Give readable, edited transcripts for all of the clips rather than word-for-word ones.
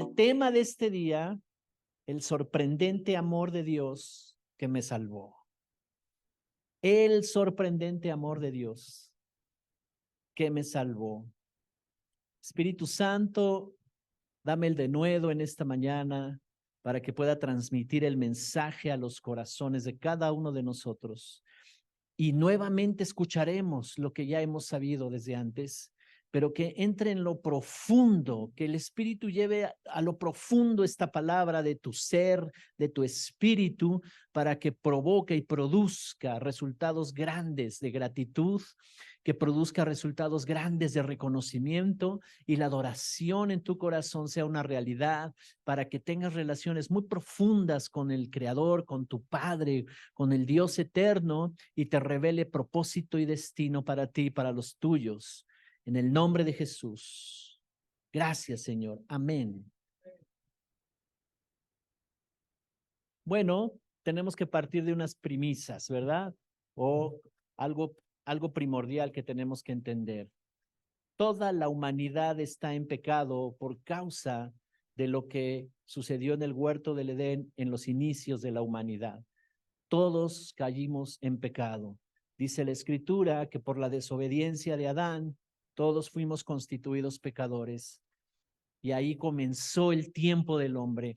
el tema de este día, el sorprendente amor de Dios que me salvó. El sorprendente amor de Dios que me salvó. Espíritu Santo, dame el denuedo en esta mañana para que pueda transmitir el mensaje a los corazones de cada uno de nosotros. Y nuevamente escucharemos lo que ya hemos sabido desde antes, pero que entre en lo profundo, que el Espíritu lleve a lo profundo esta palabra de tu ser, de tu espíritu, para que provoque y produzca resultados grandes de gratitud, que produzca resultados grandes de reconocimiento y la adoración en tu corazón sea una realidad, para que tengas relaciones muy profundas con el Creador, con tu Padre, con el Dios eterno, y te revele propósito y destino para ti y para los tuyos. En el nombre de Jesús. Gracias, Señor. Amén. Bueno, tenemos que partir de unas premisas, ¿verdad? O algo primordial que tenemos que entender. Toda la humanidad está en pecado por causa de lo que sucedió en el huerto del Edén en los inicios de la humanidad. Todos caímos en pecado. Dice la Escritura que por la desobediencia de Adán, todos fuimos constituidos pecadores. Y ahí comenzó el tiempo del hombre.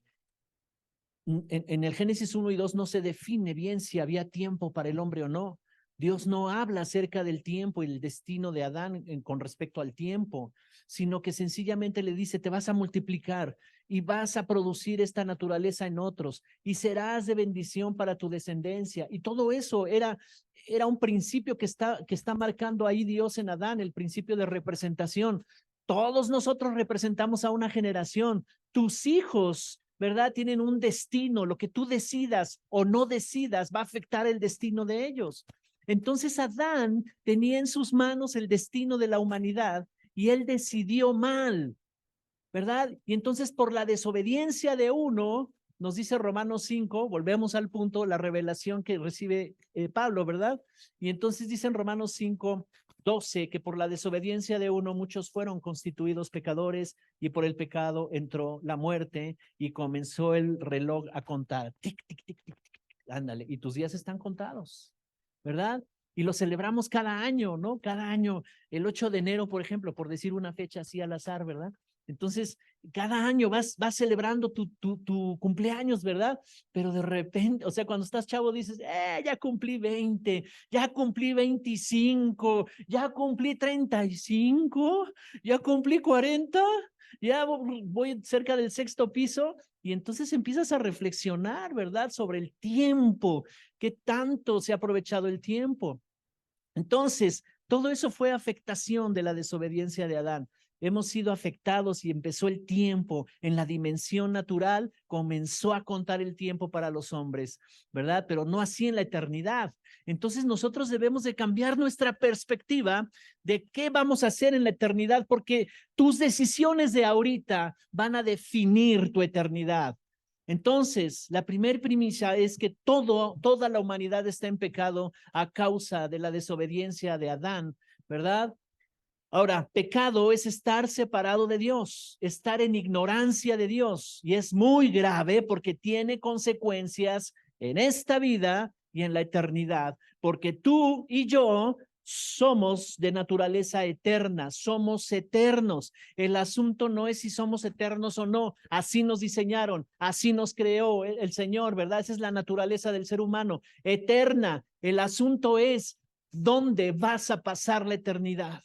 En el Génesis 1 y 2 no se define bien si había tiempo para el hombre o no. Dios no habla acerca del tiempo y el destino de Adán con respecto al tiempo, sino que sencillamente le dice, te vas a multiplicar y vas a producir esta naturaleza en otros y serás de bendición para tu descendencia. Y todo eso era un principio que está marcando ahí Dios en Adán, el principio de representación. Todos nosotros representamos a una generación. Tus hijos, ¿verdad? Tienen un destino. Lo que tú decidas o no decidas va a afectar el destino de ellos. Entonces Adán tenía en sus manos el destino de la humanidad y él decidió mal, ¿verdad? Y entonces por la desobediencia de uno, nos dice Romanos 5, volvemos al punto, la revelación que recibe Pablo, ¿verdad? Y entonces dice en Romanos 5:12 que por la desobediencia de uno muchos fueron constituidos pecadores y por el pecado entró la muerte y comenzó el reloj a contar. Tic, tic, tic, tic, tic. Ándale, y tus días están contados, ¿verdad? Y lo celebramos cada año, ¿no? Cada año, el 8 de enero, por ejemplo, por decir una fecha así al azar, ¿verdad? Entonces, cada año vas celebrando tu cumpleaños, ¿verdad? Pero de repente, o sea, cuando estás chavo dices, ya cumplí 20, ya cumplí 25, ya cumplí 35, ya cumplí 40, ya voy cerca del sexto piso. Y entonces empiezas a reflexionar, ¿verdad? Sobre el tiempo, qué tanto se ha aprovechado el tiempo. Entonces, todo eso fue afectación de la desobediencia de Adán. Hemos sido afectados y empezó el tiempo en la dimensión natural, comenzó a contar el tiempo para los hombres, ¿verdad? Pero no así en la eternidad. Entonces nosotros debemos de cambiar nuestra perspectiva de qué vamos a hacer en la eternidad, porque tus decisiones de ahorita van a definir tu eternidad. Entonces, la primer primicia es que toda la humanidad está en pecado a causa de la desobediencia de Adán, ¿verdad? Ahora, pecado es estar separado de Dios, estar en ignorancia de Dios, y es muy grave porque tiene consecuencias en esta vida y en la eternidad, porque tú y yo somos de naturaleza eterna, somos eternos. El asunto no es si somos eternos o no, así nos diseñaron, así nos creó el Señor, ¿verdad? Esa es la naturaleza del ser humano, eterna. El asunto es dónde vas a pasar la eternidad.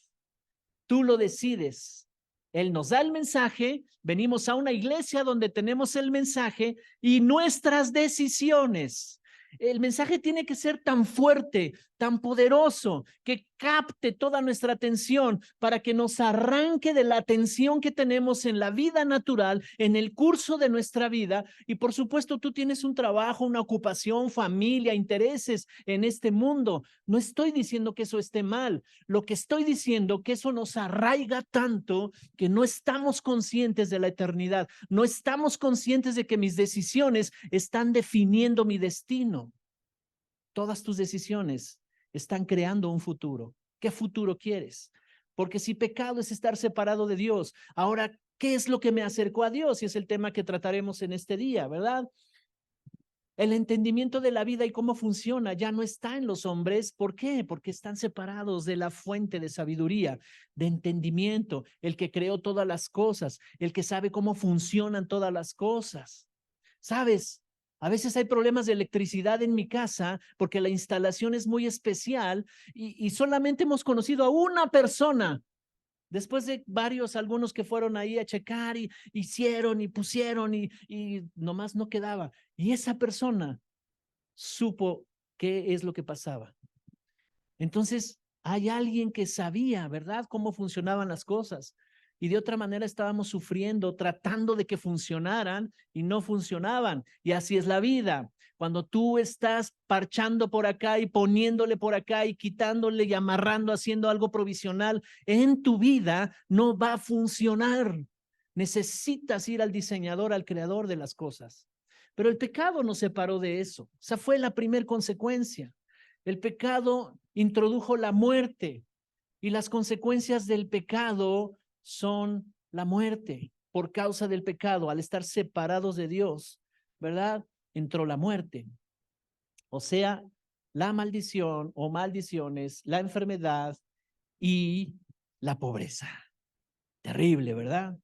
Tú lo decides. Él nos da el mensaje, venimos a una iglesia donde tenemos el mensaje y nuestras decisiones. El mensaje tiene que ser tan fuerte, tan poderoso, que capte toda nuestra atención para que nos arranque de la atención que tenemos en la vida natural, en el curso de nuestra vida. Y por supuesto, tú tienes un trabajo, una ocupación, familia, intereses en este mundo. No estoy diciendo que eso esté mal. Lo que estoy diciendo que eso nos arraiga tanto que no estamos conscientes de la eternidad. No estamos conscientes de que mis decisiones están definiendo mi destino. Todas tus decisiones están creando un futuro. ¿Qué futuro quieres? Porque si pecado es estar separado de Dios, ahora ¿Qué es lo que me acercó a Dios? Y es el tema que trataremos en este día, ¿verdad? El entendimiento de la vida y cómo funciona ya no está en los hombres. ¿Por qué? Porque están separados de la fuente de sabiduría, de entendimiento, el que creó todas las cosas, el que sabe cómo funcionan todas las cosas. ¿Sabes? A veces hay problemas de electricidad en mi casa porque la instalación es muy especial y solamente hemos conocido a una persona. Después de varios, algunos que fueron ahí a checar y hicieron y pusieron y nomás no quedaba. Y esa persona supo qué es lo que pasaba. Entonces, hay alguien que sabía, ¿verdad?, cómo funcionaban las cosas. Y de otra manera estábamos sufriendo, tratando de que funcionaran y no funcionaban. Y así es la vida. Cuando tú estás parchando por acá y poniéndole por acá y quitándole y amarrando, haciendo algo provisional en tu vida, no va a funcionar. Necesitas ir al diseñador, al creador de las cosas. Pero el pecado nos separó de eso. Esa fue la primera consecuencia. El pecado introdujo la muerte y las consecuencias del pecado son la muerte. Por causa del pecado, al estar separados de Dios, ¿verdad? Entró la muerte. O sea, la maldición o maldiciones, la enfermedad y la pobreza. Terrible, ¿verdad?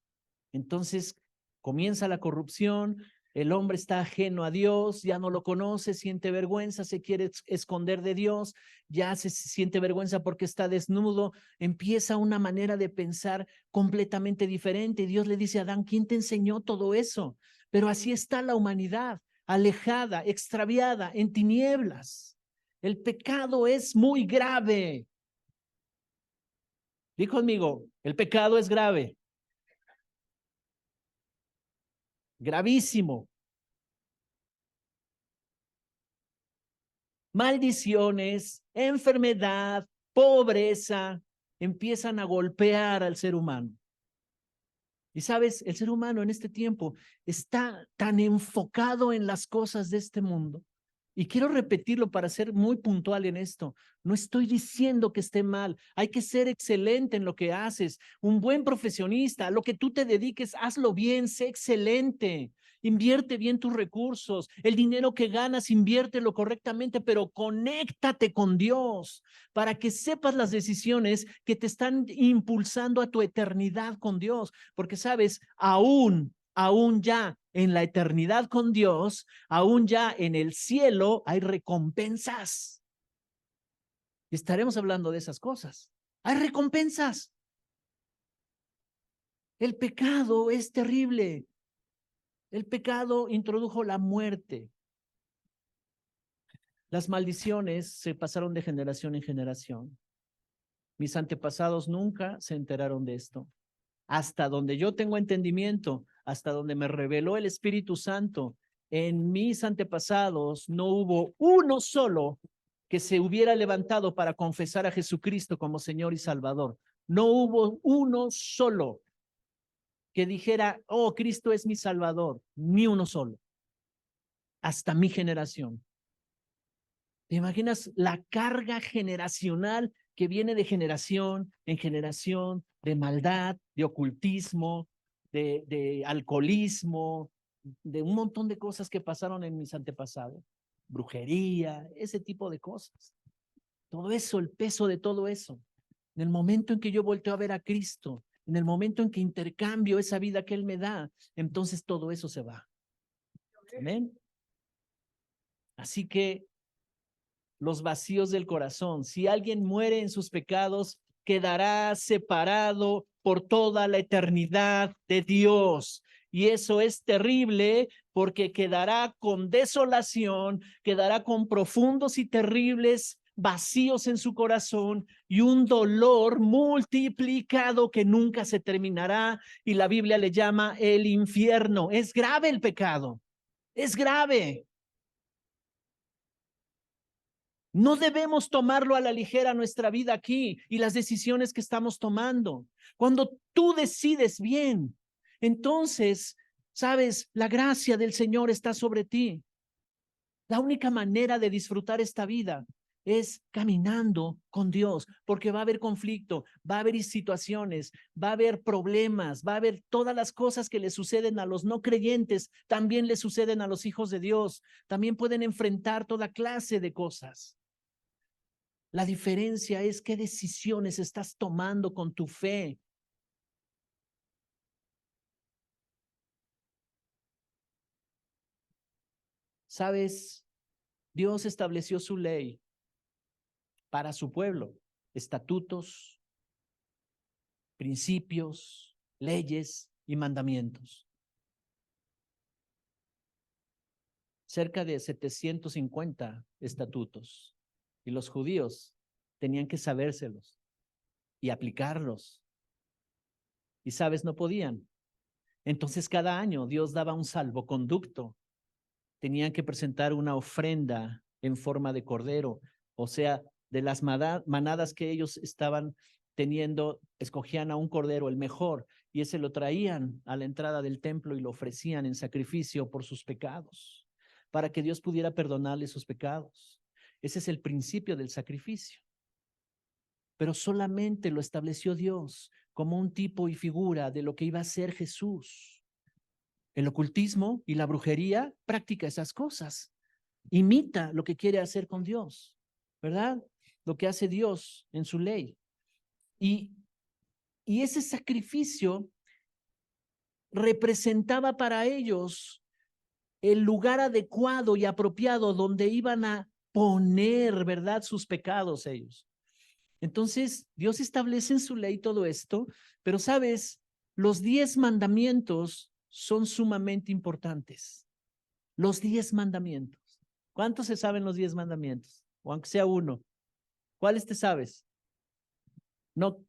Entonces comienza la corrupción, el hombre está ajeno a Dios, ya no lo conoce, siente vergüenza, se quiere esconder de Dios, ya se siente vergüenza porque está desnudo, empieza una manera de pensar completamente diferente. Y Dios le dice a Adán, ¿quién te enseñó todo eso? Pero así está la humanidad, alejada, extraviada, en tinieblas. El pecado es muy grave. Di conmigo, el pecado es grave. Gravísimo. Maldiciones, enfermedad, pobreza, empiezan a golpear al ser humano. Y sabes, el ser humano en este tiempo está tan enfocado en las cosas de este mundo. Y quiero repetirlo para ser muy puntual en esto. No estoy diciendo que esté mal. Hay que ser excelente en lo que haces. Un buen profesionista, a lo que tú te dediques, hazlo bien, sé excelente. Invierte bien tus recursos. El dinero que ganas, inviértelo correctamente, pero conéctate con Dios para que sepas las decisiones que te están impulsando a tu eternidad con Dios. Porque sabes, aún ya en la eternidad con Dios, aún ya en el cielo hay recompensas. Y estaremos hablando de esas cosas. Hay recompensas. El pecado es terrible. El pecado introdujo la muerte. Las maldiciones se pasaron de generación en generación. Mis antepasados nunca se enteraron de esto. Hasta donde yo tengo entendimiento, hasta donde me reveló el Espíritu Santo, en mis antepasados no hubo uno solo que se hubiera levantado para confesar a Jesucristo como Señor y Salvador. No hubo uno solo que dijera, oh, Cristo es mi Salvador, ni uno solo, hasta mi generación. ¿Te imaginas la carga generacional que viene de generación en generación, de maldad, de ocultismo, de alcoholismo, de un montón de cosas que pasaron en mis antepasados? Brujería, ese tipo de cosas. Todo eso, el peso de todo eso. En el momento en que yo volteo a ver a Cristo, en el momento en que intercambio esa vida que Él me da, entonces todo eso se va. Amén. Así que los vacíos del corazón. Si alguien muere en sus pecados, quedará separado por toda la eternidad de Dios. Y eso es terrible porque quedará con desolación, quedará con profundos y terribles vacíos en su corazón y un dolor multiplicado que nunca se terminará. Y la Biblia le llama el infierno. Es grave el pecado, es grave. No debemos tomarlo a la ligera nuestra vida aquí y las decisiones que estamos tomando. Cuando tú decides bien, entonces, sabes, la gracia del Señor está sobre ti. La única manera de disfrutar esta vida es caminando con Dios, porque va a haber conflicto, va a haber situaciones, va a haber problemas, va a haber todas las cosas que le suceden a los no creyentes, también le suceden a los hijos de Dios, también pueden enfrentar toda clase de cosas. La diferencia es qué decisiones estás tomando con tu fe. ¿Sabes? Dios estableció su ley para su pueblo, estatutos, principios, leyes y mandamientos. Cerca de 750 estatutos. Y los judíos tenían que sabérselos y aplicarlos. Y sabes, no podían. Entonces cada año Dios daba un salvoconducto. Tenían que presentar una ofrenda en forma de cordero, o sea, de las manadas que ellos estaban teniendo, escogían a un cordero, el mejor, y ese lo traían a la entrada del templo y lo ofrecían en sacrificio por sus pecados, para que Dios pudiera perdonarle sus pecados. Ese es el principio del sacrificio. Pero solamente lo estableció Dios como un tipo y figura de lo que iba a ser Jesús. El ocultismo y la brujería practica esas cosas. Imita lo que quiere hacer con Dios, ¿verdad? Lo que hace Dios en su ley. Y ese sacrificio representaba para ellos el lugar adecuado y apropiado donde iban a poner, ¿verdad?, sus pecados ellos. Entonces, Dios establece en su ley todo esto, pero sabes, los 10 mandamientos son sumamente importantes. Los 10 mandamientos. ¿Cuántos se saben los 10 mandamientos? O aunque sea uno. ¿Cuáles te sabes? No.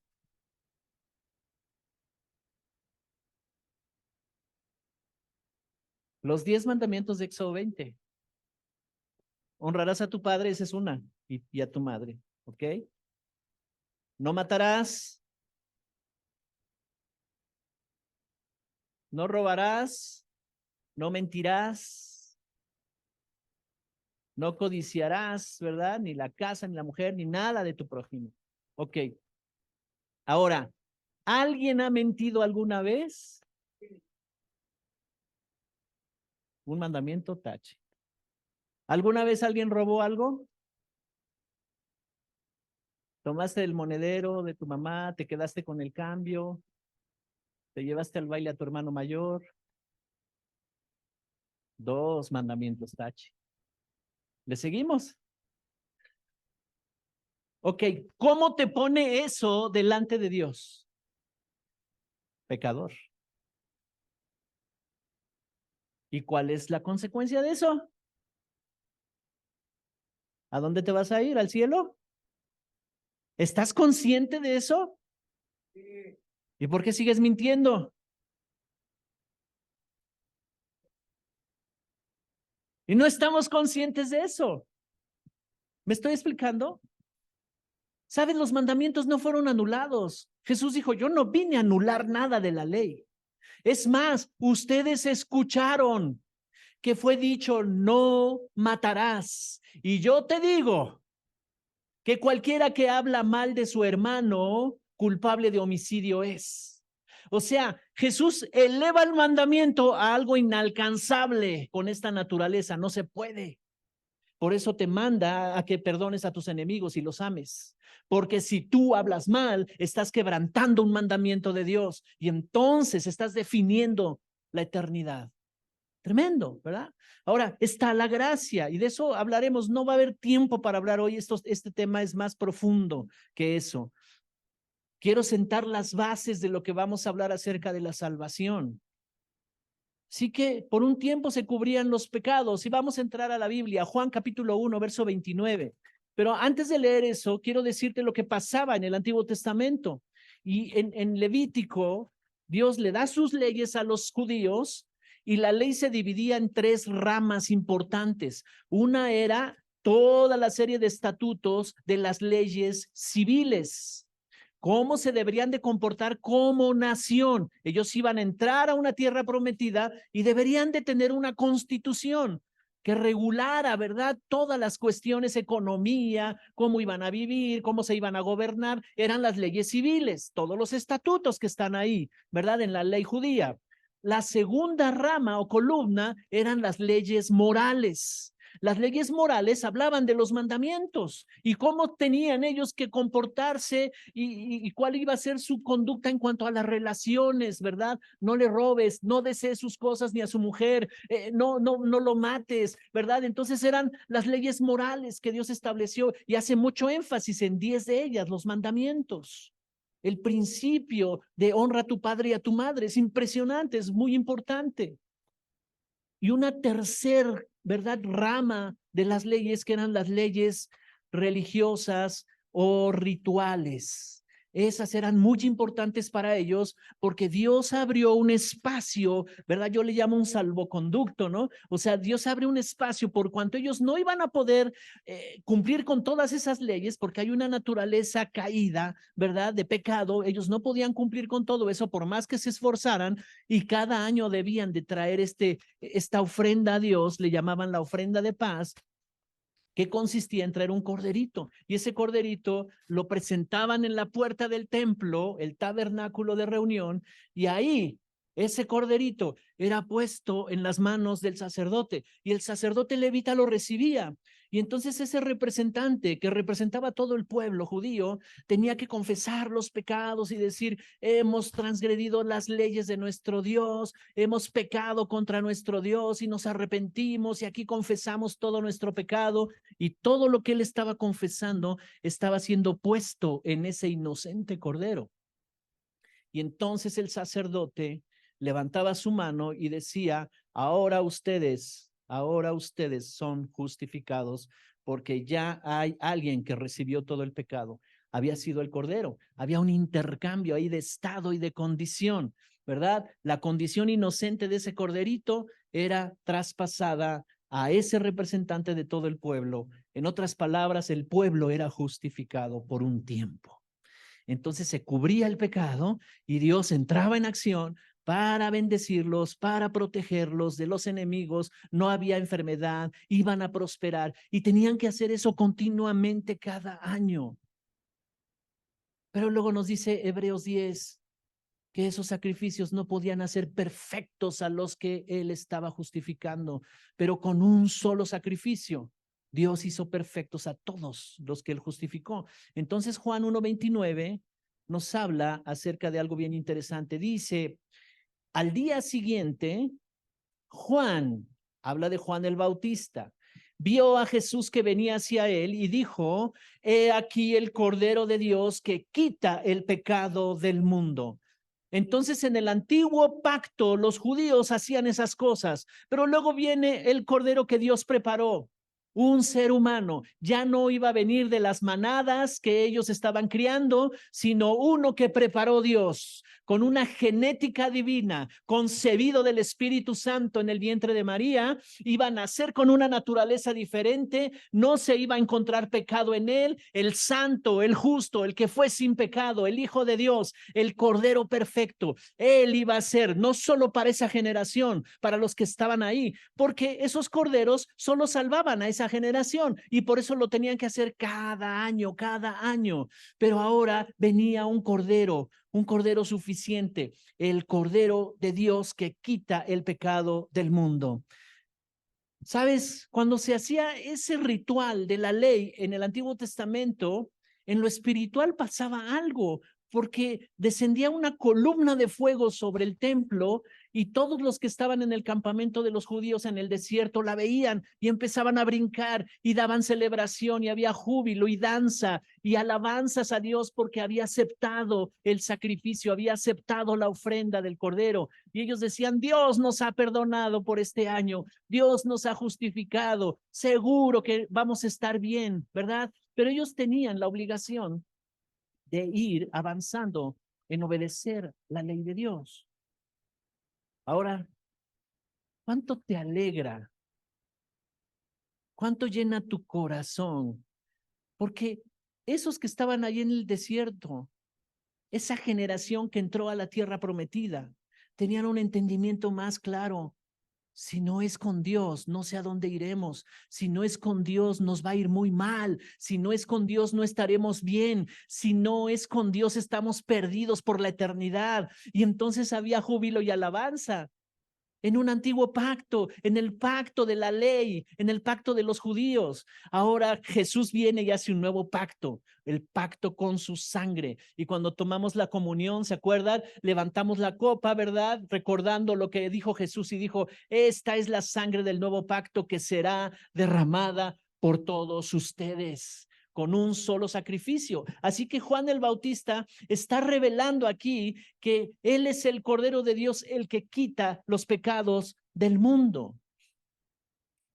Los 10 mandamientos de Éxodo 20. Honrarás a tu padre, esa es una, y a tu madre, ¿ok? No matarás, no robarás, no mentirás, no codiciarás, ¿verdad? Ni la casa, ni la mujer, ni nada de tu prójimo. Ok. Ahora, ¿alguien ha mentido alguna vez? Un mandamiento, tache. ¿Alguna vez alguien robó algo? Tomaste el monedero de tu mamá, te quedaste con el cambio, te llevaste al baile a tu hermano mayor. 2 mandamientos, tache. ¿Le seguimos? Ok, ¿cómo te pone eso delante de Dios? Pecador. ¿Y cuál es la consecuencia de eso? ¿A dónde te vas a ir? ¿Al cielo? ¿Estás consciente de eso? Sí. ¿Y por qué sigues mintiendo? Y no estamos conscientes de eso. ¿Me estoy explicando? ¿Sabes? Los mandamientos no fueron anulados. Jesús dijo, yo no vine a anular nada de la ley. Es más, ustedes escucharon que fue dicho, no matarás. Y yo te digo que cualquiera que habla mal de su hermano, culpable de homicidio es. O sea, Jesús eleva el mandamiento a algo inalcanzable con esta naturaleza. No se puede. Por eso te manda a que perdones a tus enemigos y los ames. Porque si tú hablas mal, estás quebrantando un mandamiento de Dios y entonces estás definiendo la eternidad. Tremendo, ¿verdad? Ahora, está la gracia y de eso hablaremos. No va a haber tiempo para hablar hoy. Este tema es más profundo que eso. Quiero sentar las bases de lo que vamos a hablar acerca de la salvación. Así que por un tiempo se cubrían los pecados y vamos a entrar a la Biblia, Juan capítulo 1, verso 29. Pero antes de leer eso, quiero decirte lo que pasaba en el Antiguo Testamento. Y en Levítico, Dios le da sus leyes a los judíos y la ley se dividía en 3 ramas importantes. Una era toda la serie de estatutos de las leyes civiles. Cómo se deberían de comportar como nación. Ellos iban a entrar a una tierra prometida y deberían de tener una constitución. que regulara, ¿verdad? Todas las cuestiones, economía, cómo iban a vivir, cómo se iban a gobernar, eran las leyes civiles, todos los estatutos que están ahí, ¿verdad? En la ley judía. La segunda rama o columna eran las leyes morales. Las leyes morales hablaban de los mandamientos y cómo tenían ellos que comportarse y cuál iba a ser su conducta en cuanto a las relaciones, ¿verdad? No le robes, no desees sus cosas ni a su mujer, no lo mates, ¿verdad? Entonces eran las leyes morales que Dios estableció y hace mucho énfasis en 10 de ellas, los mandamientos. El principio de honra a tu padre y a tu madre es impresionante, es muy importante. Y una tercer, ¿verdad?, rama de las leyes que eran las leyes religiosas o rituales. Esas eran muy importantes para ellos porque Dios abrió un espacio, ¿verdad? Yo le llamo un salvoconducto, ¿no? O sea, Dios abre un espacio por cuanto ellos no iban a poder cumplir con todas esas leyes porque hay una naturaleza caída, ¿verdad? De pecado. Ellos no podían cumplir con todo eso por más que se esforzaran y cada año debían de traer esta ofrenda a Dios, le llamaban la ofrenda de paz, que consistía en traer un corderito. Y ese corderito lo presentaban en la puerta del templo, el tabernáculo de reunión, y ahí ese corderito era puesto en las manos del sacerdote y el sacerdote levita lo recibía. Y entonces ese representante que representaba a todo el pueblo judío tenía que confesar los pecados y decir, hemos transgredido las leyes de nuestro Dios, hemos pecado contra nuestro Dios y nos arrepentimos y aquí confesamos todo nuestro pecado. Y todo lo que él estaba confesando estaba siendo puesto en ese inocente cordero. Y entonces el sacerdote levantaba su mano y decía, ahora ustedes son justificados porque ya hay alguien que recibió todo el pecado. Había sido el cordero, había un intercambio ahí de estado y de condición, ¿verdad? La condición inocente de ese corderito era traspasada a ese representante de todo el pueblo. En otras palabras, el pueblo era justificado por un tiempo. Entonces se cubría el pecado y Dios entraba en acción para bendecirlos, para protegerlos de los enemigos. No había enfermedad, iban a prosperar y tenían que hacer eso continuamente cada año. Pero luego nos dice Hebreos 10 que esos sacrificios no podían hacer perfectos a los que él estaba justificando, pero con un solo sacrificio Dios hizo perfectos a todos los que él justificó. Entonces Juan 1:29 nos habla acerca de algo bien interesante. Dice, al día siguiente, Juan, habla de Juan el Bautista, vio a Jesús que venía hacia él y dijo, he aquí el Cordero de Dios que quita el pecado del mundo. Entonces, en el antiguo pacto, los judíos hacían esas cosas, pero luego viene el cordero que Dios preparó, un ser humano. Ya no iba a venir de las manadas que ellos estaban criando, sino uno que preparó Dios con una genética divina, concebido del Espíritu Santo en el vientre de María, iba a nacer con una naturaleza diferente, no se iba a encontrar pecado en él, el santo, el justo, el que fue sin pecado, el Hijo de Dios, el Cordero perfecto. Él iba a ser no solo para esa generación, para los que estaban ahí, porque esos corderos solo salvaban a esa generación y por eso lo tenían que hacer cada año, pero ahora venía un cordero suficiente, el Cordero de Dios que quita el pecado del mundo. ¿Sabes? Cuando se hacía ese ritual de la ley en el Antiguo Testamento, en lo espiritual pasaba algo, porque descendía una columna de fuego sobre el templo y todos los que estaban en el campamento de los judíos en el desierto la veían y empezaban a brincar y daban celebración y había júbilo y danza y alabanzas a Dios porque había aceptado el sacrificio, había aceptado la ofrenda del Cordero. Y ellos decían, Dios nos ha perdonado por este año, Dios nos ha justificado, seguro que vamos a estar bien, ¿verdad? Pero ellos tenían la obligación de ir avanzando en obedecer la ley de Dios. Ahora, ¿cuánto te alegra? ¿Cuánto llena tu corazón? Porque esos que estaban ahí en el desierto, esa generación que entró a la tierra prometida, tenían un entendimiento más claro. Si no es con Dios, no sé a dónde iremos. Si no es con Dios, nos va a ir muy mal. Si no es con Dios, no estaremos bien. Si no es con Dios, estamos perdidos por la eternidad. Y entonces había júbilo y alabanza en un antiguo pacto, en el pacto de la ley, en el pacto de los judíos. Ahora Jesús viene y hace un nuevo pacto, el pacto con su sangre. Y cuando tomamos la comunión, ¿se acuerdan? Levantamos la copa, ¿verdad? Recordando lo que dijo Jesús y dijo, esta es la sangre del nuevo pacto que será derramada por todos ustedes con un solo sacrificio. Así que Juan el Bautista está revelando aquí que Él es el Cordero de Dios, el que quita los pecados del mundo.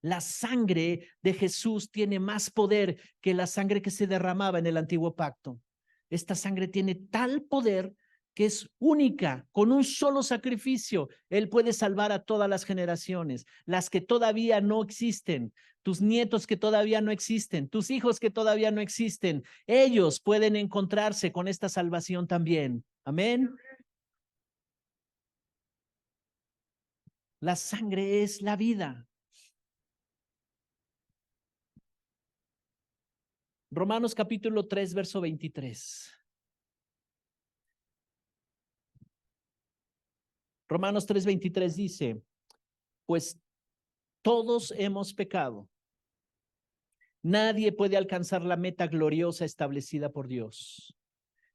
La sangre de Jesús tiene más poder que la sangre que se derramaba en el antiguo pacto. Esta sangre tiene tal poder que es única, con un solo sacrificio. Él puede salvar a todas las generaciones, las que todavía no existen, tus nietos que todavía no existen, tus hijos que todavía no existen. Ellos pueden encontrarse con esta salvación también. Amén. La sangre es la vida. Romanos capítulo 3, verso 23. Romanos 3:23 dice, pues todos hemos pecado. Nadie puede alcanzar la meta gloriosa establecida por Dios.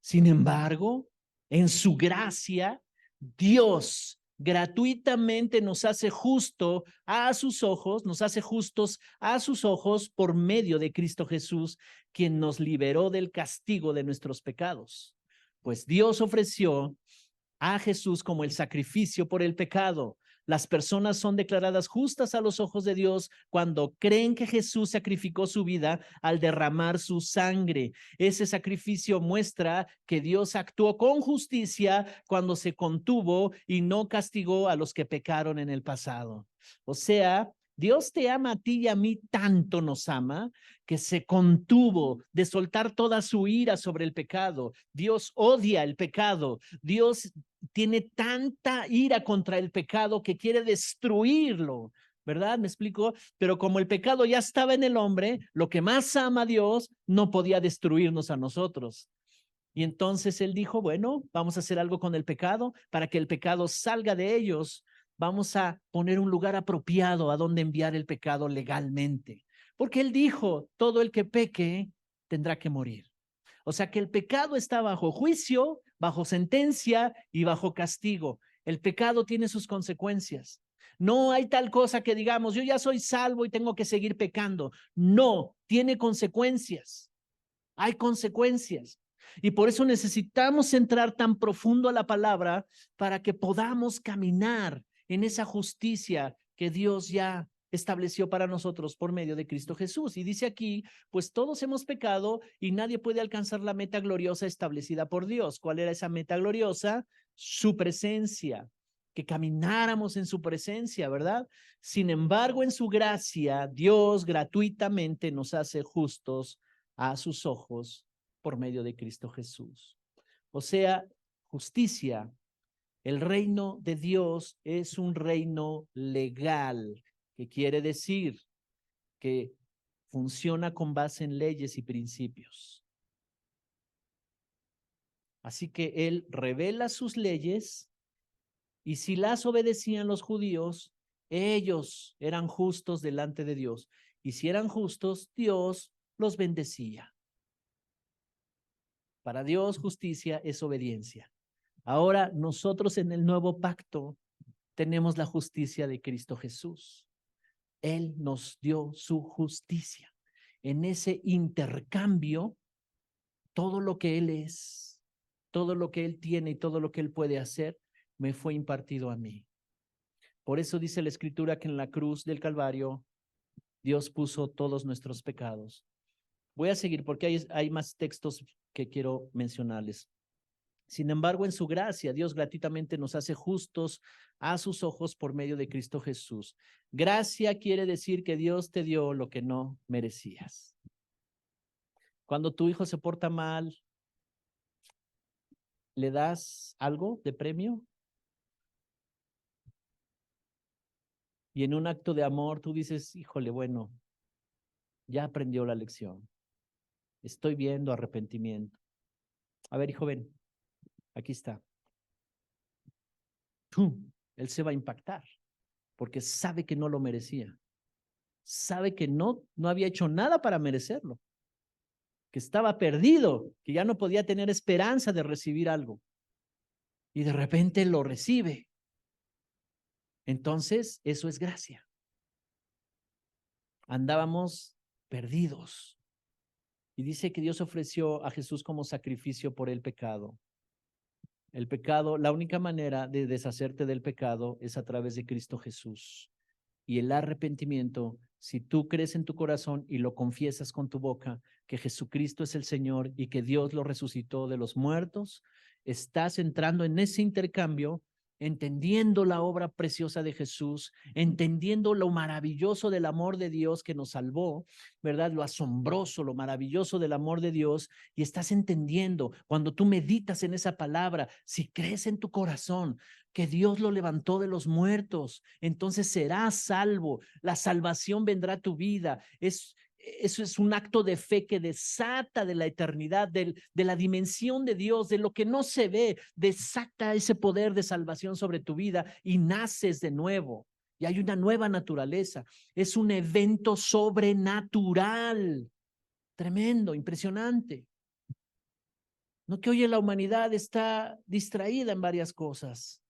Sin embargo, en su gracia, Dios gratuitamente nos hace justo a sus ojos, nos hace justos a sus ojos por medio de Cristo Jesús, quien nos liberó del castigo de nuestros pecados. Pues Dios ofreció a Jesús como el sacrificio por el pecado. Las personas son declaradas justas a los ojos de Dios cuando creen que Jesús sacrificó su vida al derramar su sangre. Ese sacrificio muestra que Dios actuó con justicia cuando se contuvo y no castigó a los que pecaron en el pasado. O sea, Dios te ama a ti y a mí, tanto nos ama que se contuvo de soltar toda su ira sobre el pecado. Dios odia el pecado. Dios tiene tanta ira contra el pecado que quiere destruirlo, ¿verdad? ¿Me explico? Pero como el pecado ya estaba en el hombre, lo que más ama a Dios no podía destruirnos a nosotros. Y entonces él dijo, bueno, vamos a hacer algo con el pecado para que el pecado salga de ellos. Vamos a poner un lugar apropiado a donde enviar el pecado legalmente. Porque él dijo, todo el que peque tendrá que morir. O sea que el pecado está bajo juicio, bajo sentencia y bajo castigo. El pecado tiene sus consecuencias. No hay tal cosa que digamos, yo ya soy salvo y tengo que seguir pecando. No, tiene consecuencias. Hay consecuencias. Y por eso necesitamos entrar tan profundo a la palabra para que podamos caminar en esa justicia que Dios ya estableció para nosotros por medio de Cristo Jesús. Y dice aquí, pues todos hemos pecado y nadie puede alcanzar la meta gloriosa establecida por Dios. ¿Cuál era esa meta gloriosa? Su presencia, que camináramos en su presencia, ¿verdad? Sin embargo, en su gracia, Dios gratuitamente nos hace justos a sus ojos por medio de Cristo Jesús. O sea, justicia. El reino de Dios es un reino legal, que quiere decir que funciona con base en leyes y principios. Así que Él revela sus leyes y si las obedecían los judíos, ellos eran justos delante de Dios. Y si eran justos, Dios los bendecía. Para Dios, justicia es obediencia. Ahora nosotros en el nuevo pacto tenemos la justicia de Cristo Jesús. Él nos dio su justicia. En ese intercambio, todo lo que Él es, todo lo que Él tiene y todo lo que Él puede hacer, me fue impartido a mí. Por eso dice la Escritura que en la cruz del Calvario Dios puso todos nuestros pecados. Voy a seguir porque hay más textos que quiero mencionarles. Sin embargo, en su gracia, Dios gratuitamente nos hace justos a sus ojos por medio de Cristo Jesús. Gracia quiere decir que Dios te dio lo que no merecías. Cuando tu hijo se porta mal, ¿le das algo de premio? Y en un acto de amor tú dices, híjole, bueno, ya aprendió la lección. Estoy viendo arrepentimiento. A ver, hijo, ven, aquí está. ¡Pum! Él se va a impactar porque sabe que no lo merecía. Sabe que no había hecho nada para merecerlo, que estaba perdido, que ya no podía tener esperanza de recibir algo. Y de repente lo recibe. Entonces, eso es gracia. Andábamos perdidos. Y dice que Dios ofreció a Jesús como sacrificio por el pecado. El pecado, la única manera de deshacerte del pecado es a través de Cristo Jesús. Y el arrepentimiento, si tú crees en tu corazón y lo confiesas con tu boca, que Jesucristo es el Señor y que Dios lo resucitó de los muertos, estás entrando en ese intercambio, entendiendo la obra preciosa de Jesús, entendiendo lo maravilloso del amor de Dios que nos salvó, ¿verdad? Lo asombroso, lo maravilloso del amor de Dios, y estás entendiendo cuando tú meditas en esa palabra, si crees en tu corazón que Dios lo levantó de los muertos, entonces serás salvo. La salvación vendrá a tu vida. Eso es un acto de fe que desata de la eternidad, de la dimensión de Dios, de lo que no se ve, desata ese poder de salvación sobre tu vida y naces de nuevo. Y hay una nueva naturaleza. Es un evento sobrenatural. Tremendo, impresionante. No que hoy la humanidad está distraída en varias cosas.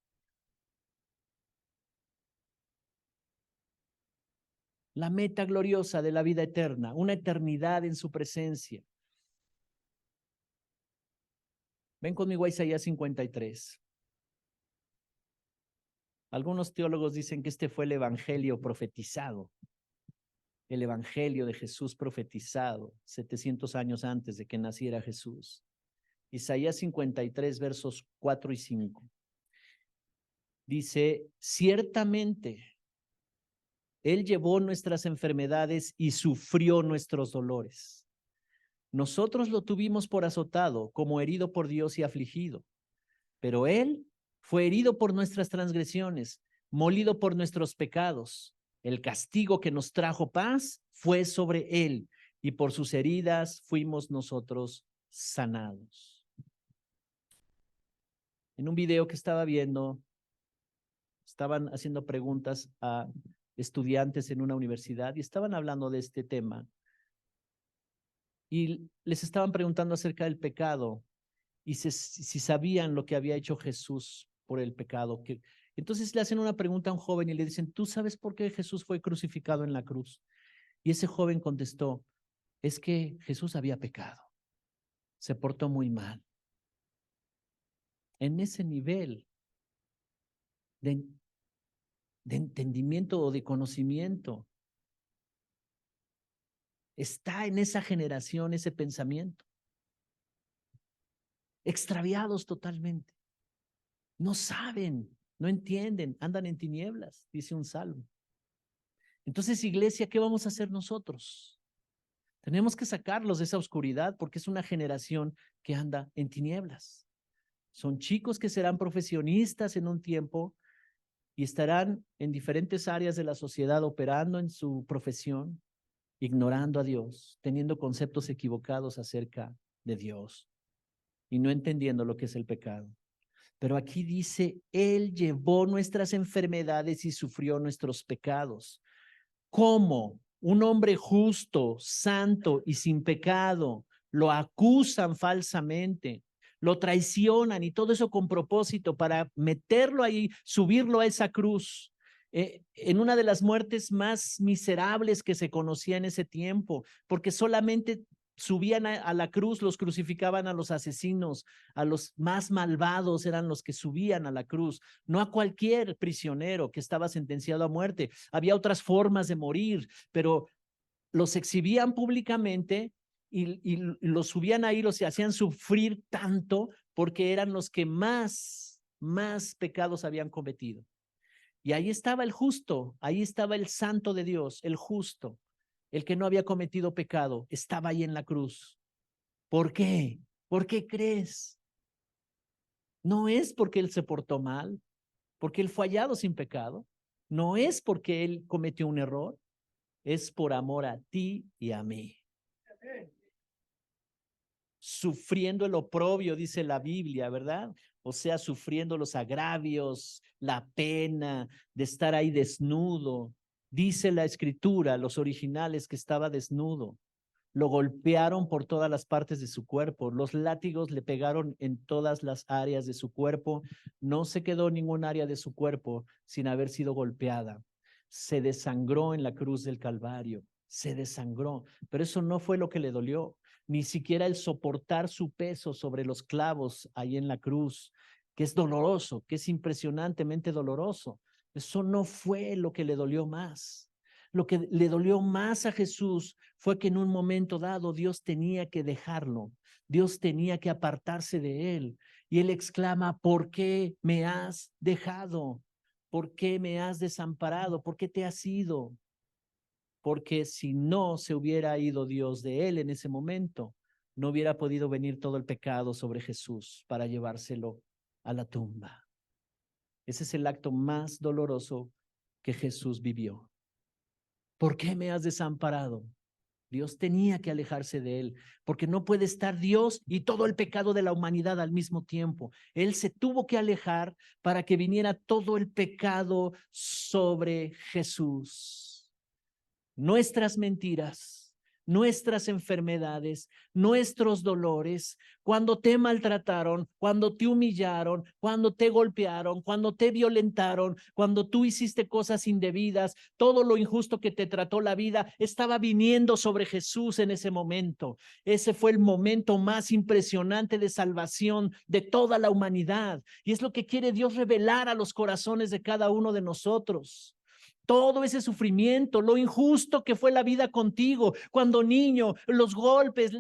La meta gloriosa de la vida eterna, una eternidad en su presencia. Ven conmigo a Isaías 53. Algunos teólogos dicen que este fue el evangelio profetizado, el evangelio de Jesús profetizado 700 años antes de que naciera Jesús. Isaías 53, versos 4 y 5. Dice, ciertamente, Él llevó nuestras enfermedades y sufrió nuestros dolores. Nosotros lo tuvimos por azotado, como herido por Dios y afligido. Pero Él fue herido por nuestras transgresiones, molido por nuestros pecados. El castigo que nos trajo paz fue sobre Él, y por sus heridas fuimos nosotros sanados. En un video que estaba viendo, estaban haciendo preguntas a estudiantes en una universidad y estaban hablando de este tema. Y les estaban preguntando acerca del pecado y si sabían lo que había hecho Jesús por el pecado. Entonces le hacen una pregunta a un joven y le dicen, ¿tú sabes por qué Jesús fue crucificado en la cruz? Y ese joven contestó, es que Jesús había pecado, se portó muy mal. En ese nivel de, de entendimiento o de conocimiento, está en esa generación ese pensamiento. Extraviados totalmente. No saben, no entienden, andan en tinieblas, dice un salmo. Entonces, iglesia, ¿qué vamos a hacer nosotros? Tenemos que sacarlos de esa oscuridad porque es una generación que anda en tinieblas. Son chicos que serán profesionistas en un tiempo y estarán en diferentes áreas de la sociedad operando en su profesión, ignorando a Dios, teniendo conceptos equivocados acerca de Dios y no entendiendo lo que es el pecado. Pero aquí dice, Él llevó nuestras enfermedades y sufrió nuestros pecados. ¿Cómo? Un hombre justo, santo y sin pecado, lo acusan falsamente, lo traicionan y todo eso con propósito para meterlo ahí, subirlo a esa cruz. En una de las muertes más miserables que se conocía en ese tiempo, porque solamente subían a la cruz, los crucificaban a los asesinos, a los más malvados eran los que subían a la cruz, no a cualquier prisionero que estaba sentenciado a muerte. Había otras formas de morir, pero los exhibían públicamente y los subían ahí, los hacían sufrir tanto porque eran los que más pecados habían cometido. Y ahí estaba el justo, ahí estaba el santo de Dios, el justo, el que no había cometido pecado, estaba ahí en la cruz. ¿Por qué? ¿Por qué crees? No es porque él se portó mal, porque él fue hallado sin pecado. No es porque Él cometió un error, es por amor a ti y a mí. Sufriendo el oprobio, dice la Biblia, ¿verdad? O sea, sufriendo los agravios, la pena de estar ahí desnudo. Dice la Escritura, los originales, que estaba desnudo. Lo golpearon por todas las partes de su cuerpo. Los látigos le pegaron en todas las áreas de su cuerpo. No se quedó ningún área de su cuerpo sin haber sido golpeada. Se desangró en la cruz del Calvario. Se desangró. Pero eso no fue lo que le dolió. Ni siquiera el soportar su peso sobre los clavos ahí en la cruz, que es doloroso, que es impresionantemente doloroso. Eso no fue lo que le dolió más. Lo que le dolió más a Jesús fue que en un momento dado Dios tenía que dejarlo, Dios tenía que apartarse de él. Y él exclama: ¿por qué me has dejado? ¿Por qué me has desamparado? ¿Por qué te has ido? Porque si no se hubiera ido Dios de él en ese momento, no hubiera podido venir todo el pecado sobre Jesús para llevárselo a la tumba. Ese es el acto más doloroso que Jesús vivió. ¿Por qué me has desamparado? Dios tenía que alejarse de él, porque no puede estar Dios y todo el pecado de la humanidad al mismo tiempo. Él se tuvo que alejar para que viniera todo el pecado sobre Jesús. Nuestras mentiras, nuestras enfermedades, nuestros dolores, cuando te maltrataron, cuando te humillaron, cuando te golpearon, cuando te violentaron, cuando tú hiciste cosas indebidas, todo lo injusto que te trató la vida estaba viniendo sobre Jesús en ese momento. Ese fue el momento más impresionante de salvación de toda la humanidad, y es lo que quiere Dios revelar a los corazones de cada uno de nosotros. Todo ese sufrimiento, lo injusto que fue la vida contigo cuando niño, los golpes,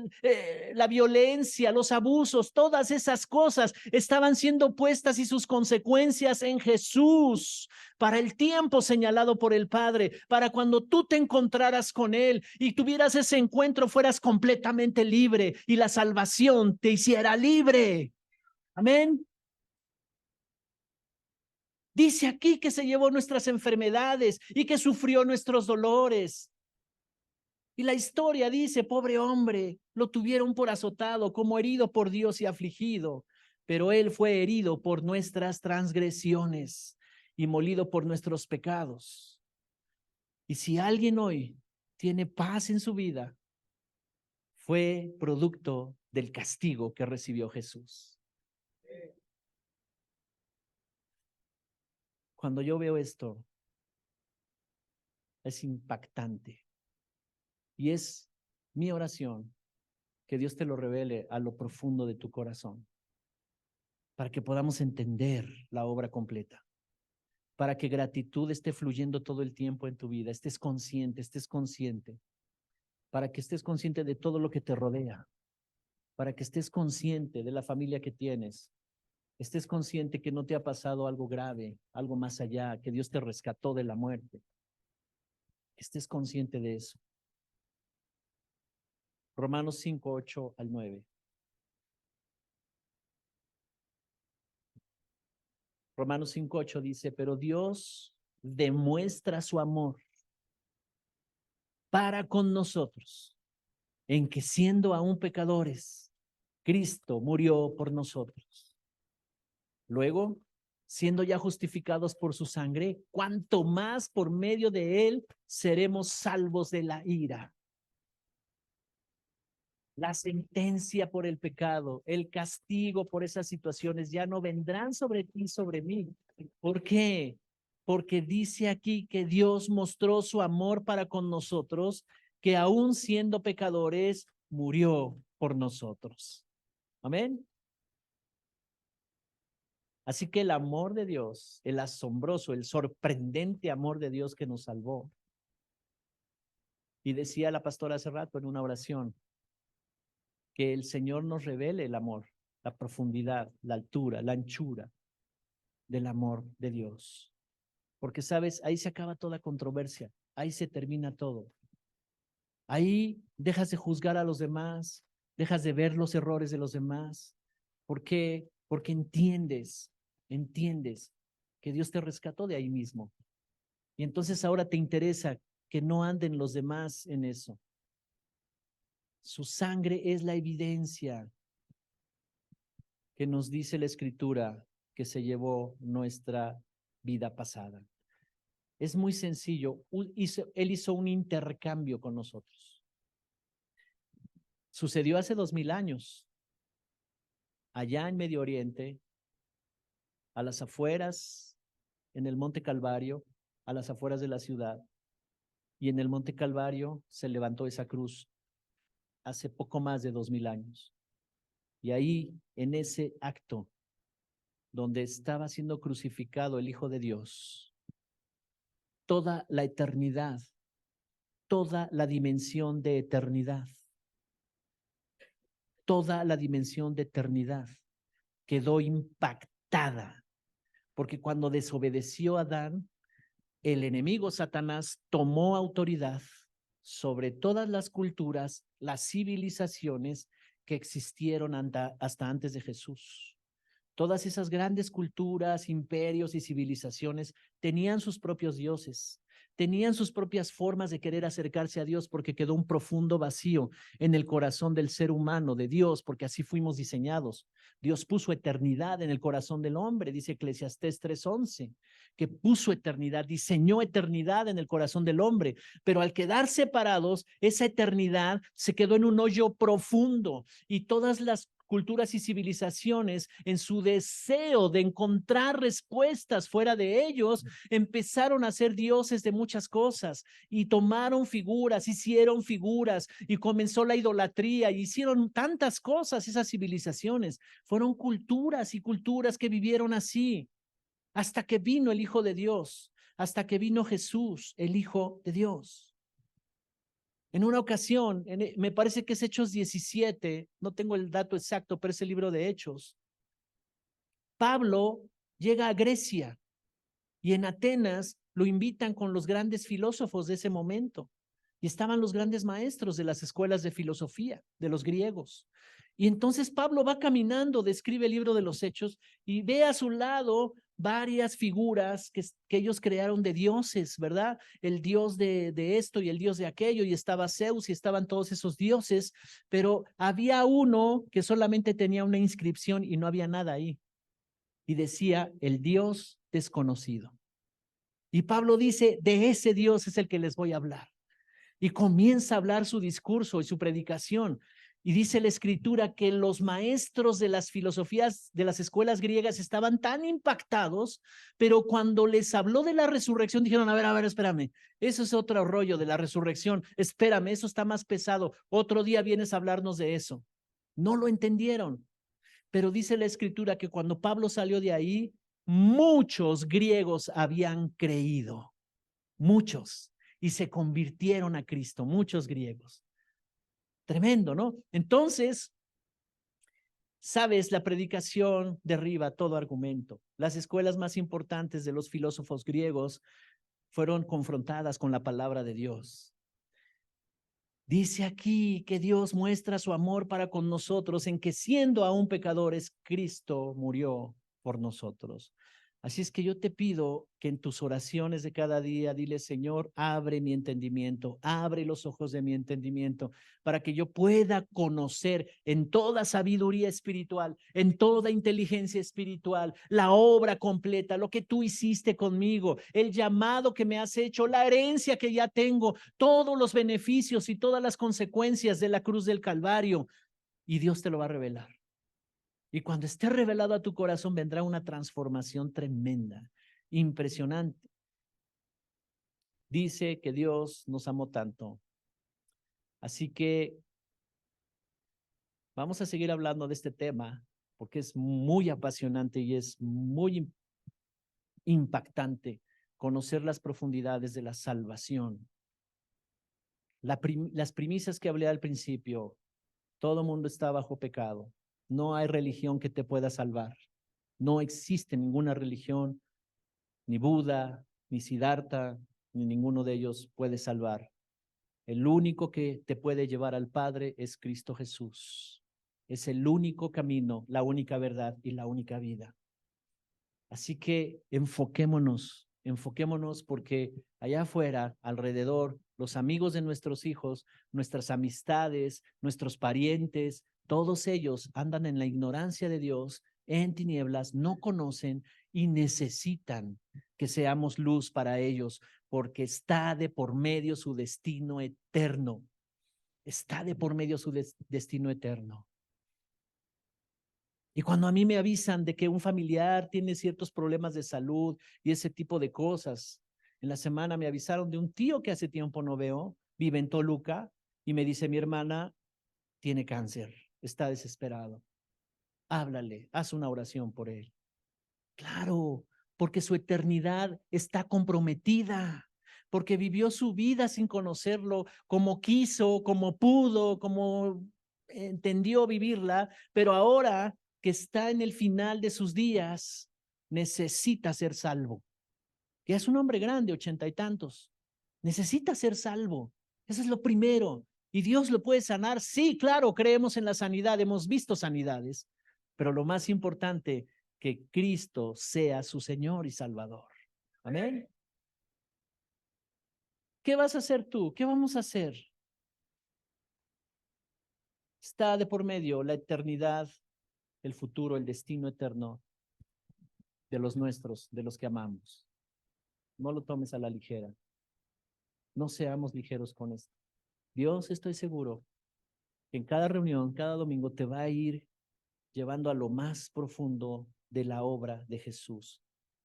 la violencia, los abusos, todas esas cosas estaban siendo puestas y sus consecuencias en Jesús para el tiempo señalado por el Padre, para cuando tú te encontraras con Él y tuvieras ese encuentro, fueras completamente libre y la salvación te hiciera libre. Amén. Dice aquí que se llevó nuestras enfermedades y que sufrió nuestros dolores. Y la historia dice: pobre hombre, lo tuvieron por azotado, como herido por Dios y afligido, pero él fue herido por nuestras transgresiones y molido por nuestros pecados. Y si alguien hoy tiene paz en su vida, fue producto del castigo que recibió Jesús. Cuando yo veo esto, es impactante. Y es mi oración que Dios te lo revele a lo profundo de tu corazón, para que podamos entender la obra completa, para que gratitud esté fluyendo todo el tiempo en tu vida, estés consciente, para que estés consciente de todo lo que te rodea, para que estés consciente de la familia que tienes, estés consciente que no te ha pasado algo grave, algo más allá, que Dios te rescató de la muerte, que estés consciente de eso. Romanos 5, 8 al 9. Romanos 5, 8 dice: pero Dios demuestra su amor para con nosotros, en que siendo aún pecadores, Cristo murió por nosotros. Luego, siendo ya justificados por su sangre, cuanto más por medio de él seremos salvos de la ira. La sentencia por el pecado, el castigo por esas situaciones ya no vendrán sobre ti, sobre mí. ¿Por qué? Porque dice aquí que Dios mostró su amor para con nosotros, que aún siendo pecadores, murió por nosotros. Amén. Así que el amor de Dios, el asombroso, el sorprendente amor de Dios que nos salvó. Y decía la pastora hace rato en una oración, que el Señor nos revele el amor, la profundidad, la altura, la anchura del amor de Dios. Porque, sabes, ahí se acaba toda controversia, ahí se termina todo. Ahí dejas de juzgar a los demás, dejas de ver los errores de los demás. ¿Por qué? Porque entiendes que Dios te rescató de ahí mismo. Y entonces ahora te interesa que no anden los demás en eso. Su sangre es la evidencia que nos dice la Escritura que se llevó nuestra vida pasada. Es muy sencillo. Él hizo un intercambio con nosotros. Sucedió hace 2000 años, allá en Medio Oriente, a las afueras, en el Monte Calvario, a las afueras de la ciudad. Y en el Monte Calvario se levantó esa cruz hace poco más de 2000 años. Y ahí, en ese acto, donde estaba siendo crucificado el Hijo de Dios, toda la eternidad, toda la dimensión de eternidad, toda la dimensión de eternidad quedó impactada, porque cuando desobedeció a Adán, el enemigo Satanás tomó autoridad sobre todas las culturas, las civilizaciones que existieron hasta antes de Jesús. Todas esas grandes culturas, imperios y civilizaciones tenían sus propios dioses, tenían sus propias formas de querer acercarse a Dios, porque quedó un profundo vacío en el corazón del ser humano, de Dios, porque así fuimos diseñados. Dios puso eternidad en el corazón del hombre, dice Eclesiastés 3:11, que puso eternidad, diseñó eternidad en el corazón del hombre, pero al quedar separados, esa eternidad se quedó en un hoyo profundo, y todas las culturas y civilizaciones, en su deseo de encontrar respuestas fuera de ellos, empezaron a ser dioses de muchas cosas y tomaron figuras, hicieron figuras y comenzó la idolatría y hicieron tantas cosas. Esas civilizaciones fueron culturas y culturas que vivieron así hasta que vino el Hijo de Dios, hasta que vino Jesús, el Hijo de Dios. En una ocasión, me parece que es Hechos 17, no tengo el dato exacto, pero es el libro de Hechos. Pablo llega a Grecia y en Atenas lo invitan con los grandes filósofos de ese momento. Y estaban los grandes maestros de las escuelas de filosofía, de los griegos. Y entonces Pablo va caminando, describe el libro de los Hechos y ve a su lado varias figuras que ellos crearon de dioses, ¿verdad? El dios de esto y el dios de aquello, y estaba Zeus y estaban todos esos dioses, pero había uno que solamente tenía una inscripción y no había nada ahí. Y decía, el Dios desconocido. Y Pablo dice, de ese Dios es el que les voy a hablar. Y comienza a hablar su discurso y su predicación. Y dice la Escritura que los maestros de las filosofías de las escuelas griegas estaban tan impactados, pero cuando les habló de la resurrección dijeron, a ver, espérame, eso es otro rollo de la resurrección, espérame, eso está más pesado, otro día vienes a hablarnos de eso. No lo entendieron, pero dice la Escritura que cuando Pablo salió de ahí, muchos griegos habían creído, muchos, y se convirtieron a Cristo, muchos griegos. Tremendo, ¿no? Entonces, sabes, la predicación derriba todo argumento. Las escuelas más importantes de los filósofos griegos fueron confrontadas con la palabra de Dios. Dice aquí que Dios muestra su amor para con nosotros en que siendo aún pecadores, Cristo murió por nosotros. Así es que yo te pido que en tus oraciones de cada día dile, Señor, abre mi entendimiento, abre los ojos de mi entendimiento para que yo pueda conocer en toda sabiduría espiritual, en toda inteligencia espiritual, la obra completa, lo que tú hiciste conmigo, el llamado que me has hecho, la herencia que ya tengo, todos los beneficios y todas las consecuencias de la cruz del Calvario. Y Dios te lo va a revelar. Y cuando esté revelado a tu corazón, vendrá una transformación tremenda, impresionante. Dice que Dios nos amó tanto. Así que vamos a seguir hablando de este tema, porque es muy apasionante y es muy impactante conocer las profundidades de la salvación. Las premisas que hablé al principio, todo mundo está bajo pecado. No hay religión que te pueda salvar. No existe ninguna religión, ni Buda, ni Siddhartha, ni ninguno de ellos puede salvar. El único que te puede llevar al Padre es Cristo Jesús. Es el único camino, la única verdad y la única vida. Así que enfoquémonos enfoquémonos porque allá afuera, alrededor, los amigos de nuestros hijos, nuestras amistades, nuestros parientes, todos ellos andan en la ignorancia de Dios, en tinieblas, no conocen y necesitan que seamos luz para ellos, porque está de por medio su destino eterno. Está de por medio su destino eterno. Y cuando a mí me avisan de que un familiar tiene ciertos problemas de salud y ese tipo de cosas, en la semana me avisaron de un tío que hace tiempo no veo, vive en Toluca, y me dice, mi hermana tiene cáncer, está desesperado. Háblale, haz una oración por él. Claro, porque su eternidad está comprometida, porque vivió su vida sin conocerlo, como quiso, como pudo, como entendió vivirla, pero ahora que está en el final de sus días, necesita ser salvo. Ya es un hombre grande, 80 y tantos. Necesita ser salvo. Eso es lo primero. ¿Y Dios lo puede sanar? Sí, claro, creemos en la sanidad, hemos visto sanidades, pero lo más importante, que Cristo sea su Señor y Salvador. Amén. ¿Qué vas a hacer tú? ¿Qué vamos a hacer? Está de por medio la eternidad, el futuro, el destino eterno de los nuestros, de los que amamos. No lo tomes a la ligera. No seamos ligeros con esto. Dios, estoy seguro que en cada reunión, cada domingo te va a ir llevando a lo más profundo de la obra de Jesús.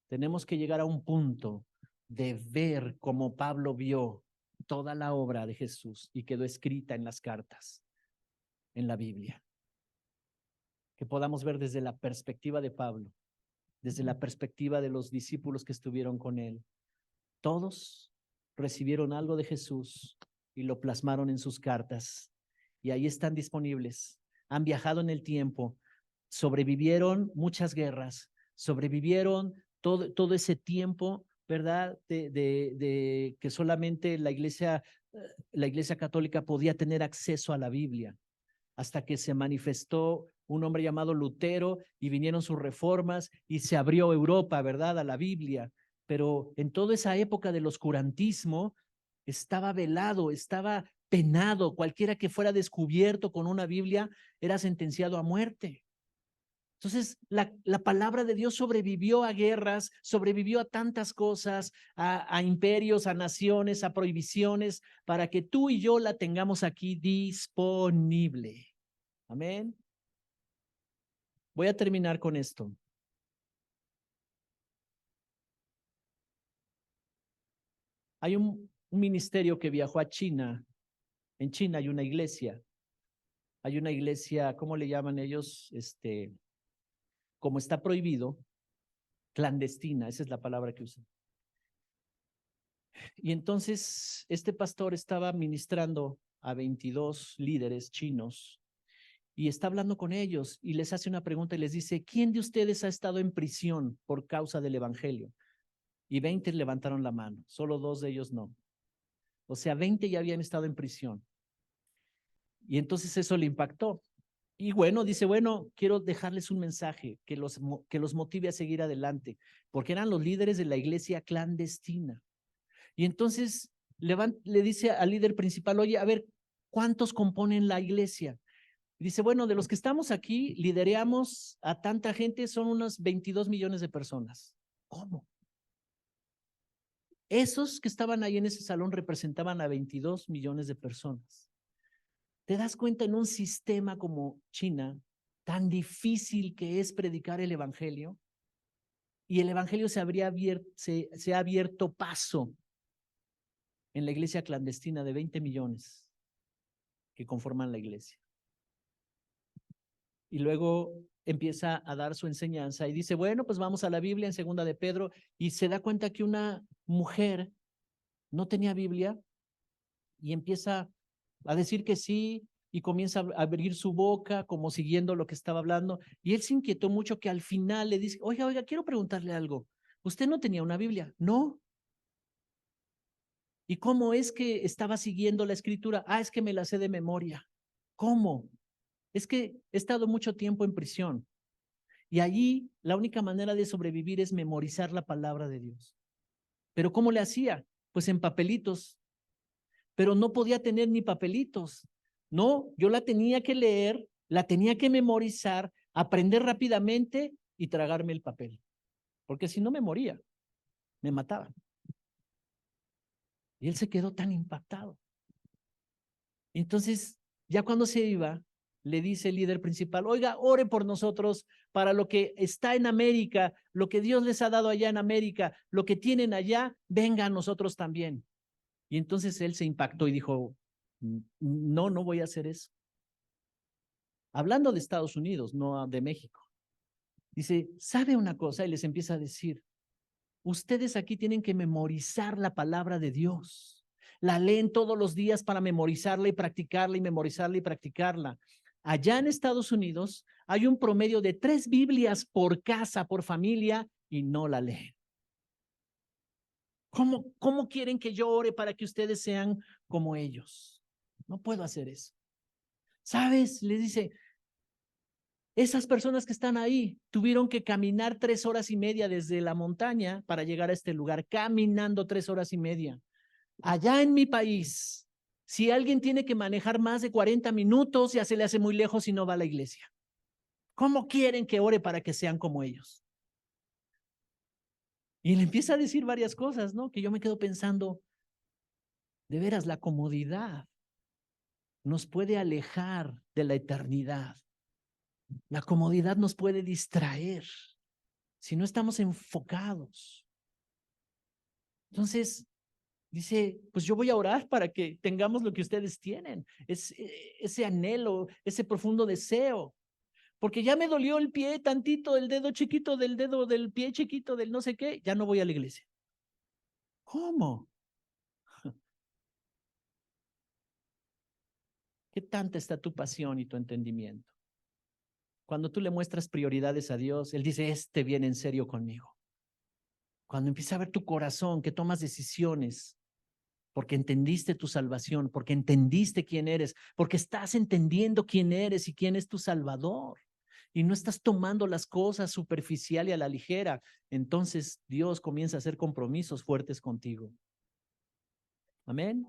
Tenemos que llegar a un punto de ver como Pablo vio toda la obra de Jesús y quedó escrita en las cartas, en la Biblia. Que podamos ver desde la perspectiva de Pablo, desde la perspectiva de los discípulos que estuvieron con él. Todos recibieron algo de Jesús y lo plasmaron en sus cartas. Y ahí están disponibles. Han viajado en el tiempo, sobrevivieron muchas guerras, sobrevivieron todo ese tiempo, ¿verdad? De que solamente la iglesia católica podía tener acceso a la Biblia, hasta que se manifestó un hombre llamado Lutero y vinieron sus reformas y se abrió Europa, ¿verdad? A la Biblia. Pero en toda esa época del oscurantismo estaba velado, estaba penado. Cualquiera que fuera descubierto con una Biblia era sentenciado a muerte. Entonces, la palabra de Dios sobrevivió a guerras, sobrevivió a tantas cosas, a imperios, a naciones, a prohibiciones, para que tú y yo la tengamos aquí disponible. Amén. Voy a terminar con esto. Hay un ministerio que viajó a China. En China hay una iglesia. Hay una iglesia, ¿cómo le llaman ellos? Como está prohibido, clandestina, esa es la palabra que usan. Y entonces este pastor estaba ministrando a 22 líderes chinos y está hablando con ellos y les hace una pregunta y les dice, ¿quién de ustedes ha estado en prisión por causa del evangelio? Y 20 levantaron la mano, solo 2 de ellos no. O sea, 20 ya habían estado en prisión. Y entonces eso le impactó. Y bueno, dice, bueno, quiero dejarles un mensaje que los motive a seguir adelante, porque eran los líderes de la iglesia clandestina. Y entonces le dice al líder principal, oye, a ver, ¿cuántos componen la iglesia? Y dice, bueno, de los que estamos aquí, lidereamos a tanta gente, son unos 22 millones de personas. ¿Cómo? Esos que estaban ahí en ese salón representaban a 22 millones de personas. ¿Te das cuenta en un sistema como China, tan difícil que es predicar el evangelio? Y el evangelio se ha abierto paso en la iglesia clandestina de 20 millones que conforman la iglesia. Y luego empieza a dar su enseñanza y dice, bueno, pues vamos a la Biblia en segunda de Pedro, y se da cuenta que una mujer no tenía Biblia y empieza a decir que sí y comienza a abrir su boca como siguiendo lo que estaba hablando, y él se inquietó mucho que al final le dice, oiga, quiero preguntarle algo, ¿usted no tenía una Biblia? No. ¿Y cómo es que estaba siguiendo la escritura? Es que me la sé de memoria. ¿Cómo? Es que he estado mucho tiempo en prisión y allí la única manera de sobrevivir es memorizar la palabra de Dios. ¿Pero cómo le hacía? Pues en papelitos. Pero no podía tener ni papelitos. No, yo la tenía que leer, la tenía que memorizar, aprender rápidamente y tragarme el papel. Porque si no me moría, me mataban. Y él se quedó tan impactado. Entonces, ya cuando se iba, le dice el líder principal, oiga, ore por nosotros para lo que está en América, lo que Dios les ha dado allá en América, lo que tienen allá, venga a nosotros también. Y entonces él se impactó y dijo, no, no voy a hacer eso. Hablando de Estados Unidos, no de México. Dice, ¿sabe una cosa? Y les empieza a decir, ustedes aquí tienen que memorizar la palabra de Dios. La leen todos los días para memorizarla y practicarla y memorizarla y practicarla. Allá en Estados Unidos hay un promedio de 3 Biblias por casa, por familia, y no la leen. ¿Cómo quieren que yo ore para que ustedes sean como ellos? No puedo hacer eso. ¿Sabes? Les dice, esas personas que están ahí tuvieron que caminar 3 horas y media desde la montaña para llegar a este lugar, caminando 3 horas y media. Allá en mi país, si alguien tiene que manejar más de 40 minutos, ya se le hace muy lejos y no va a la iglesia. ¿Cómo quieren que ore para que sean como ellos? Y le empieza a decir varias cosas, ¿no? Que yo me quedo pensando, de veras, la comodidad nos puede alejar de la eternidad. La comodidad nos puede distraer si no estamos enfocados. Entonces, dice, pues yo voy a orar para que tengamos lo que ustedes tienen, ese anhelo, ese profundo deseo. Porque ya me dolió el pie tantito, el dedo chiquito del dedo, del pie chiquito, del no sé qué, ya no voy a la iglesia. ¿Cómo? ¿Qué tanta está tu pasión y tu entendimiento? Cuando tú le muestras prioridades a Dios, Él dice, este viene en serio conmigo. Cuando empieza a ver tu corazón, que tomas decisiones, porque entendiste tu salvación, porque entendiste quién eres, porque estás entendiendo quién eres y quién es tu Salvador. Y no estás tomando las cosas superficial y a la ligera. Entonces Dios comienza a hacer compromisos fuertes contigo. Amén.